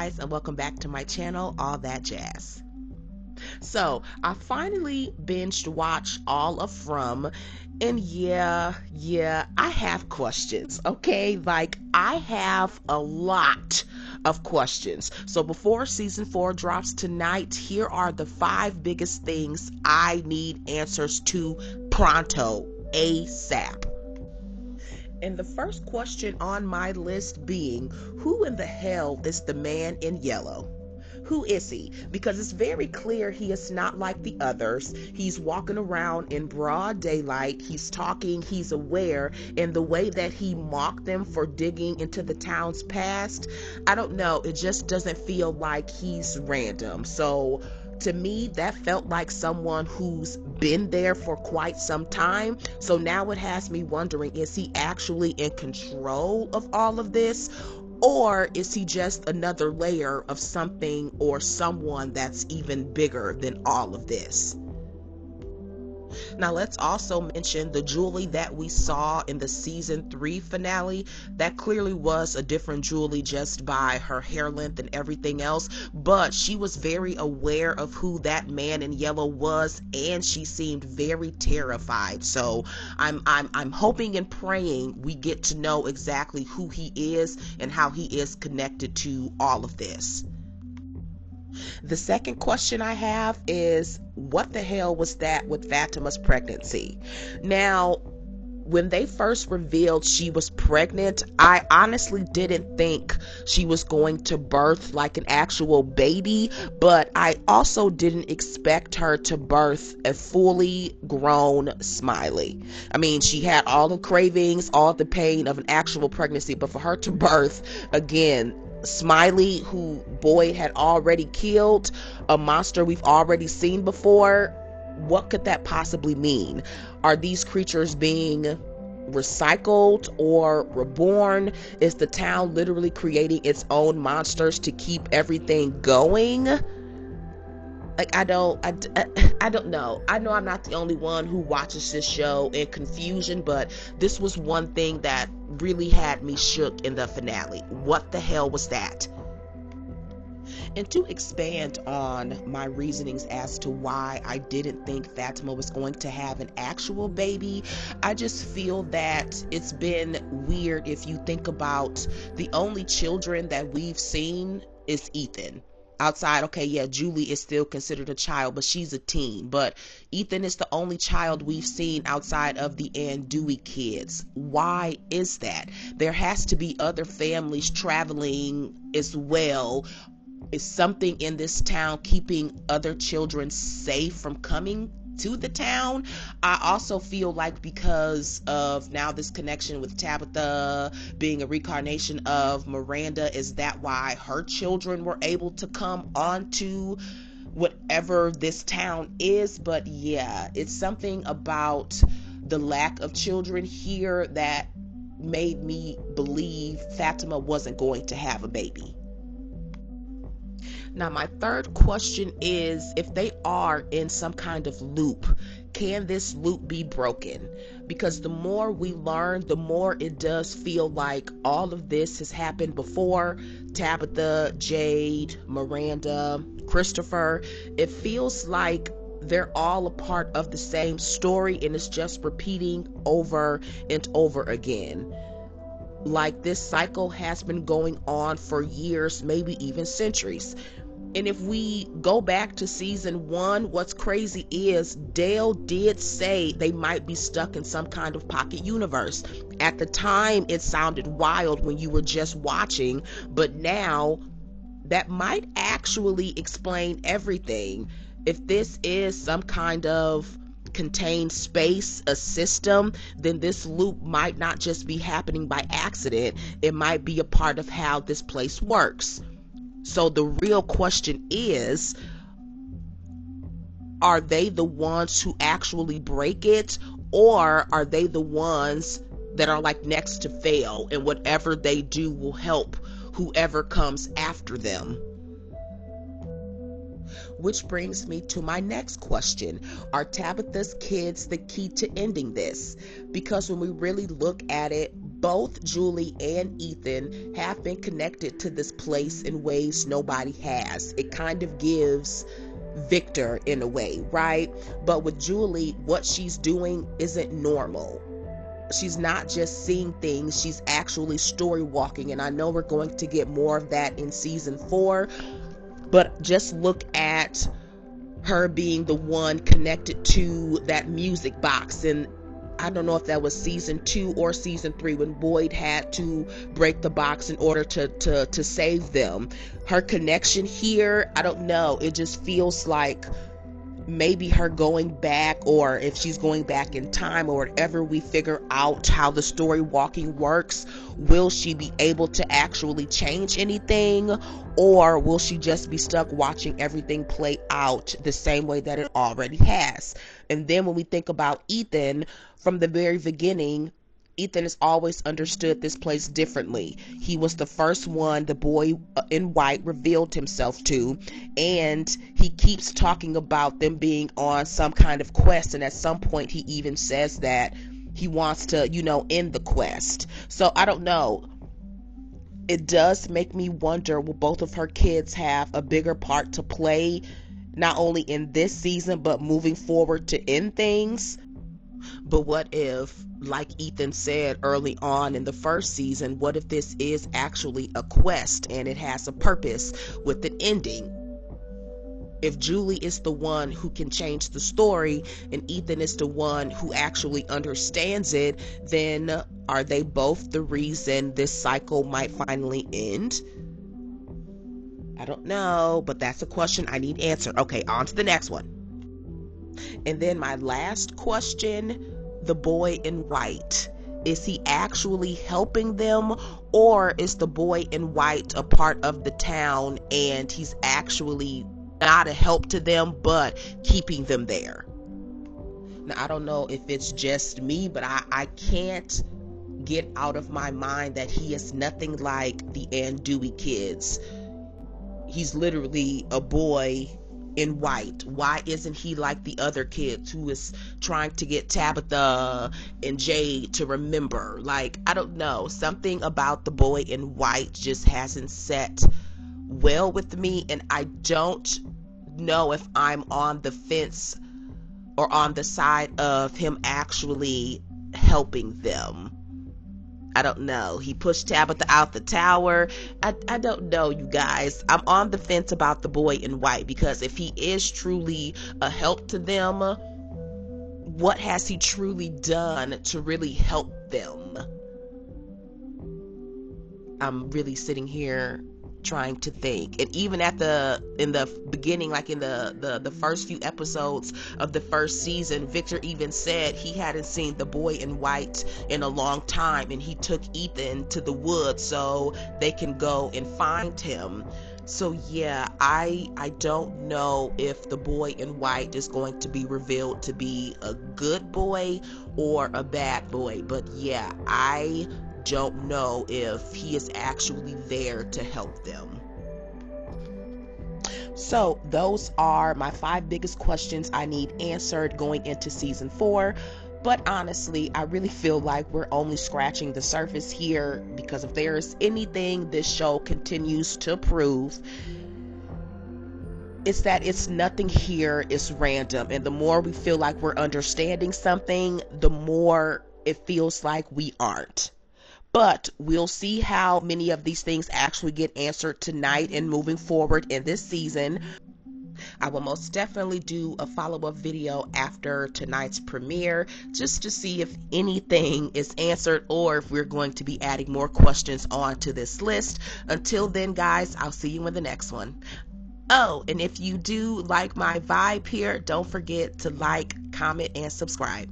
guys, and welcome back to my channel, All That Jazz. So I finally binged watched all of From, and yeah, I have questions. Okay, like I have a lot of questions. So before season 4 drops tonight, here are the 5 biggest things I need answers to pronto, ASAP. And the first question on my list being, who in the hell is the man in yellow? Who is he? Because it's very clear he is not like the others. He's walking around in broad daylight. He's talking. He's aware. And the way that he mocked them for digging into the town's past, I don't know. It just doesn't feel like he's random. So to me, that felt like someone who's been there for quite some time. So now it has me wondering, is he actually in control of all of this? Or is he just another layer of something or someone that's even bigger than all of this? Now let's also mention the Julie that we saw in the season 3 finale. That clearly was a different Julie just by her hair length and everything else, but she was very aware of who that man in yellow was, and she seemed very terrified. So I'm hoping and praying we get to know exactly who he is and how he is connected to all of this. The second question I have is, what the hell was that with Fatima's pregnancy? Now, when they first revealed she was pregnant, I honestly didn't think she was going to birth like an actual baby, but I also didn't expect her to birth a fully grown Smiley. I mean, she had all the cravings, all the pain of an actual pregnancy, but for her to birth, again, Smiley, who Boyd had already killed, a monster we've already seen before, what could that possibly mean? Are these creatures being recycled or reborn? Is the town literally creating its own monsters to keep everything going? Like, I don't know. I know I'm not the only one who watches this show in confusion, but this was one thing that really had me shook in the finale. What the hell was that? And to expand on my reasonings as to why I didn't think Fatima was going to have an actual baby, I just feel that it's been weird if you think about the only children that we've seen is Ethan. Outside, okay, yeah, Julie is still considered a child, but she's a teen. But Ethan is the only child we've seen outside of the Ann Dewey kids. Why is that? There has to be other families traveling as well. Is something in this town keeping other children safe from coming to the town? I also feel like because of now this connection with Tabitha being a reincarnation of Miranda, is that why her children were able to come onto whatever this town is? But yeah, it's something about the lack of children here that made me believe Fatima wasn't going to have a baby. Now, my third question is, if they are in some kind of loop, can this loop be broken? Because the more we learn, the more it does feel like all of this has happened before. Tabitha, Jade, Miranda, Christopher. It feels like they're all a part of the same story, and it's just repeating over and over again. Like this cycle has been going on for years, maybe even centuries. And if we go back to season 1, what's crazy is Dale did say they might be stuck in some kind of pocket universe. At the time, it sounded wild when you were just watching, but now that might actually explain everything. If this is some kind of contained space, a system, then this loop might not just be happening by accident. It might be a part of how this place works. So the real question is, are they the ones who actually break it, or are they the ones that are like next to fail, and whatever they do will help whoever comes after them? Which brings me to my next question. Are Tabitha's kids the key to ending this? Because when we really look at it, both Julie and Ethan have been connected to this place in ways nobody has. It kind of gives Victor in a way, right? But with Julie, what she's doing isn't normal. She's not just seeing things, she's actually story walking. And I know we're going to get more of that in season 4, but just look at her being the one connected to that music box. And I don't know if that was season 2 or season 3 when Boyd had to break the box in order to save them. Her connection here, I don't know, it just feels like maybe her going back, or if she's going back in time or whatever, we figure out how the story walking works. Will she be able to actually change anything, or will she just be stuck watching everything play out the same way that it already has? And then when we think about Ethan, from the very beginning, Ethan has always understood this place differently. He was the first one the boy in white revealed himself to, and he keeps talking about them being on some kind of quest, and at some point he even says that he wants to, end the quest. So I don't know. It does make me wonder, will both of her kids have a bigger part to play, not only in this season, but moving forward to end things? But what if, like Ethan said early on in the first season, what if this is actually a quest and it has a purpose with an ending? If Julie is the one who can change the story and Ethan is the one who actually understands it, then are they both the reason this cycle might finally end? I don't know, but that's a question I need answered. Okay, on to the next one. And then my last question, the boy in white. Is he actually helping them, or is the boy in white a part of the town and he's actually not a help to them but keeping them there? Now, I don't know if it's just me, but I can't get out of my mind that he is nothing like the Andui kids. He's literally a boy in white. Why isn't he like the other kids who is trying to get Tabitha and Jade to remember? Like, I don't know. Something about the boy in white just hasn't set well with me, and I don't know if I'm on the fence or on the side of him actually helping them. I don't know. He pushed Tabitha out the tower. I don't know, you guys. I'm on the fence about the boy in white, because if he is truly a help to them, what has he truly done to really help them? I'm really sitting here trying to think. And even in the beginning, like in the first few episodes of the first season, Victor even said he hadn't seen the boy in white in a long time, and he took Ethan to the woods so they can go and find him. So yeah, I don't know if the boy in white is going to be revealed to be a good boy or a bad boy, but yeah, I don't know if he is actually there to help them. So those are my 5 biggest questions I need answered going into season 4. But honestly, I really feel like we're only scratching the surface here, because if there is anything this show continues to prove, it's that it's nothing here is random. And the more we feel like we're understanding something, the more it feels like we aren't. But we'll see how many of these things actually get answered tonight and moving forward in this season. I will most definitely do a follow-up video after tonight's premiere, just to see if anything is answered or if we're going to be adding more questions onto this list. Until then, guys, I'll see you in the next one. Oh, and if you do like my vibe here, don't forget to like, comment, and subscribe.